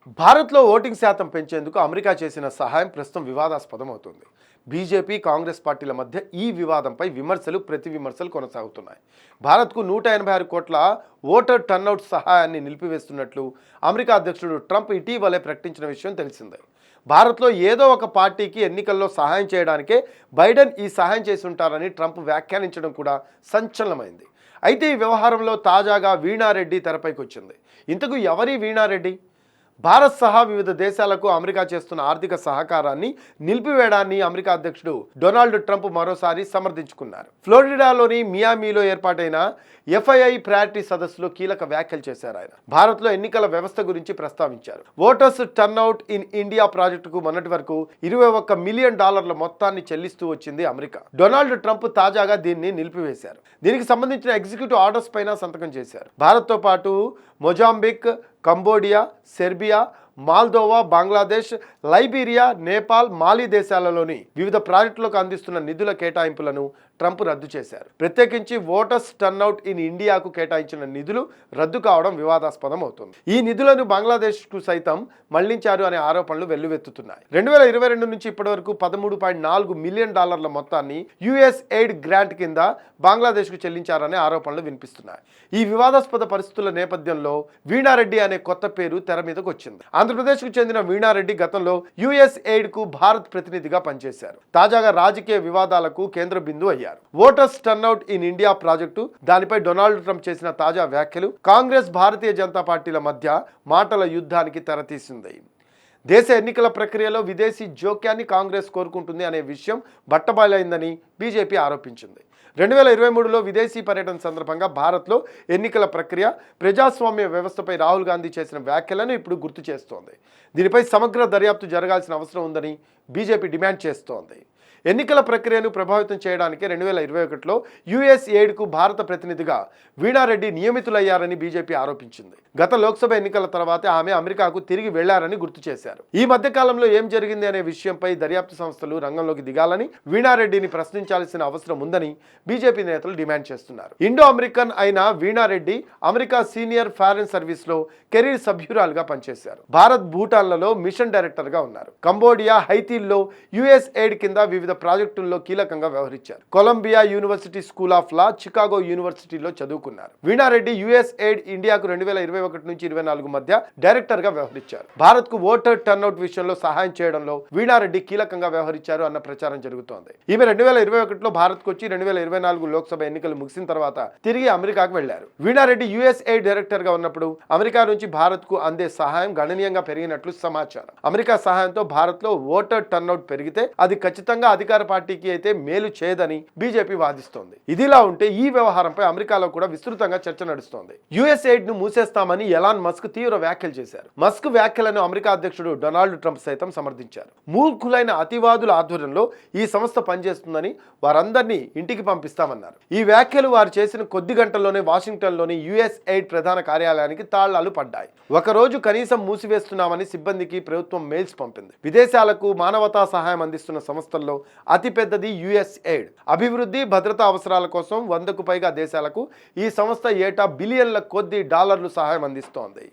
భారత్లో ఓటింగ్ శాతం పెంచేందుకు అమెరికా చేసిన సహాయం ప్రస్తుతం వివాదాస్పదం అవుతుంది. బీజేపీ, కాంగ్రెస్ పార్టీల మధ్య ఈ వివాదంపై విమర్శలు, ప్రతి విమర్శలు కొనసాగుతున్నాయి. భారత్కు 186 కోట్ల ఓటర్ టర్నౌట్ సహాయాన్ని నిలిపివేస్తున్నట్లు అమెరికా అధ్యక్షుడు ట్రంప్ ఇటీవలే ప్రకటించిన విషయం తెలిసిందే. భారత్లో ఏదో ఒక పార్టీకి ఎన్నికల్లో సహాయం చేయడానికే బైడెన్ ఈ సహాయం చేసి ఉంటారని ట్రంప్ వ్యాఖ్యానించడం కూడా సంచలనమైంది. అయితే ఈ వ్యవహారంలో తాజాగా వీణారెడ్డి తెరపైకి వచ్చింది. ఇంతకు ఎవరి వీణారెడ్డి? భారత్ సహా వివిధ దేశాలకు అమెరికా చేస్తున్న ఆర్థిక సహకారాన్ని నిలిపివేయడాన్ని అమెరికా అధ్యక్షుడు డొనాల్డ్ ట్రంప్ మరోసారి సమర్థించుకున్నారు. ఫ్లోరిడాలోని మియామిలో ఏర్పాటైన ఎఫ్ఐఐ ప్రయారిటీ సదస్సులో కీలక వ్యాఖ్యలు చేశారు. ఆయన భారత్లో ఎన్నికల వ్యవస్థ గురించి ప్రస్తావించారు. ఓటర్స్ టర్న్అవుట్ ఇన్ ఇండియా ప్రాజెక్టుకు మొన్నటి వరకు $21 మిలియన్ మొత్తాన్ని చెల్లిస్తూ వచ్చింది అమెరికా. డొనాల్డ్ ట్రంప్ తాజాగా దీన్ని నిలిపివేశారు. దీనికి సంబంధించిన ఎగ్జిక్యూటివ్ ఆర్డర్స్ పైన సంతకం చేశారు. భారత్తో పాటు Mozambique, Cambodia, Serbia, Moldova, Bangladesh, Liberia, Nepal, Mali దేశాలలోని వివిధ ప్రాజెక్టులకు అందిస్తున్న నిధుల కేటాయింపులను ట్రంప్ రద్దు చేశారు. ప్రత్యేకించి ఓటర్స్ టర్న్అవుట్ ఇన్ ఇండియాకు కేటాయించిన నిధులు రద్దు కావడం వివాదాస్పదం అవుతుంది. ఈ నిధులను బంగ్లాదేశ్కు సైతం మళ్లించారు అనే ఆరోపణలు వెల్లువెత్తుతున్నాయి. 2022 నుంచి ఇప్పటి వరకు $13.4 మిలియన్ మొత్తాన్ని యుఎస్ ఎయిడ్ గ్రాంట్ కింద బంగ్లాదేశ్కు చెల్లించారనే ఆరోపణలు వినిపిస్తున్నాయి. ఈ వివాదాస్పద పరిస్థితుల నేపథ్యంలో వీణారెడ్డి అనే కొత్త పేరు తెర మీదకు వచ్చింది. ఆంధ్రప్రదేశ్కు చెందిన వీణారెడ్డి గతంలో యుఎస్ ఎయిడ్ కు భారత్ ప్రతినిధిగా పనిచేశారు. తాజాగా రాజకీయ వివాదాలకు కేంద్ర బిందువు అయ్యారు. Voters turnout in India project, దానిపై డొనాల్డ్ ట్రంప్ చేసిన తాజా వ్యాఖ్యలు కాంగ్రెస్, భారతీయ జనతా పార్టీల మధ్య మాటల యుద్ధానికి తెరతీసింది. దేశ ఎన్నికల ప్రక్రియలో విదేశీ జోక్యాన్ని కాంగ్రెస్ కోరుకుంటుంది అనే విషయం బట్టబయలైందని బీజేపీ ఆరోపించింది. 2023లో విదేశీ పర్యటన సందర్భంగా భారత్లో ఎన్నికల ప్రక్రియ, ప్రజాస్వామ్య వ్యవస్థపై రాహుల్ గాంధీ చేసిన వ్యాఖ్యలను ఇప్పుడు గుర్తు చేస్తోంది. దీనిపై సమగ్ర దర్యాప్తు జరగాల్సిన అవసరం ఉందని బీజేపీ డిమాండ్ చేస్తోంది. ఎన్నికల ప్రక్రియను ప్రభావితం చేయడానికి 2021లో యుఎస్ ఎయిడ్కు భారత ప్రతినిధిగా వీణారెడ్డి నియమితులయ్యారని బీజేపీ ఆరోపించింది. గత లోక్సభ ఎన్నికల తర్వాతే ఆమె అమెరికాకు తిరిగి వెళ్లారని గుర్తు చేశారు. ఈ మధ్య కాలంలో ఏం జరిగింది అనే విషయంపై దర్యాప్తు సంస్థలు రంగంలోకి దిగాలని, వీణారెడ్డిని ప్రశ్నించాల్సిన అవసరం ఉందని బీజేపీ నేతలు డిమాండ్ చేస్తున్నారు. ఇండో అమెరికన్ అయిన Veena Reddy America senior foreign service లో కెరీర్ సభ్యురాలుగా పనిచేశారు. భారత్, భూటాన్లలో మిషన్ డైరెక్టర్ గా ఉన్నారు. కంబోడియా, హైతీల్లో యుఎస్ ఎయిడ్ కింద వివిధ ప్రాజెక్టుల్లో కీలకంగా వ్యవహరించారు. Columbia university school of law, Chicago యూనివర్సిటీలో చదువుకున్నారు. వీణారెడ్డి యుఎస్ ఎయిడ్ ఇండియాకు 2021 నుంచి 24 మధ్య డైరెక్టర్ గా వ్యవహరించారు. భారత్ కు ఓటర్ టర్న్అవుట్ విషయంలో సహాయం చేయడంలో వీణారెడ్డి కీలకంగా వ్యవహరించారు అన్న ప్రచారం జరుగుతోంది. ఈమె 2021లో భారత్ కు వచ్చి 2024 లోక్సభ ఎన్నికలు ముగిసిన తర్వాత తిరిగి అమెరికాకు వెళ్లారు. వీణారెడ్డి యుఎస్ ఎయిడ్ డైరెక్టర్ గా ఉన్నప్పుడు అమెరికా నుంచి భారత్ కు అందే సహాయం గణనీయంగా పెరిగినట్లు సమాచారం. అమెరికా సహాయంతో భారత్ లో ఓటర్ టర్న్అవుట్ పెరిగితే అది ఖచ్చితంగా అధికార పార్టీకి అయితే మేలు చేయదని బీజేపీ వాదిస్తోంది. ఇదిలా ఉంటే ఈ వ్యవహారంపై అమెరికాలో కూడా విస్తృతంగా చర్చ నడుస్తోంది. యుఎస్ ఎయిడ్ ను మూసేస్తామని ఎలాన్ మస్క్ తీవ్ర వ్యాఖ్యలు చేశారు. మస్క్ వ్యాఖ్యలను అమెరికా అధ్యక్షుడు డొనాల్డ్ ట్రంప్ సైతం సమర్థించారు. మూర్ఖులైన అతివాదుల ఆధ్వర్యంలో ఈ సంస్థ పనిచేస్తుందని, వారందరినీ ఇంటికి పంపిస్తామన్నారు. ఈ వ్యాఖ్యలు వారు చేసిన కొద్ది గంటల్లోనే వాషింగ్టన్లోని యుఎస్ ఎయిడ్ ప్రధాన కార్యాలయానికి తాళాలు పడ్డాయి. ఒకరోజు కనీసం మూసివేస్తున్నామని సిబ్బందికి ప్రభుత్వం మెయిల్స్ పంపింది. విదేశాలకు మానవతా సహాయం అందిస్తున్న సంస్థల్లో అతిపెద్దది యుఎస్ ఎయిడ్. అభివృద్ధి, భద్రతా అవసరాల కోసం 100కు పైగా దేశాలకు ఈ సంస్థ ఏటా బిలియన్ల కొద్ది డాలర్లు సహాయం అందిస్తోంది.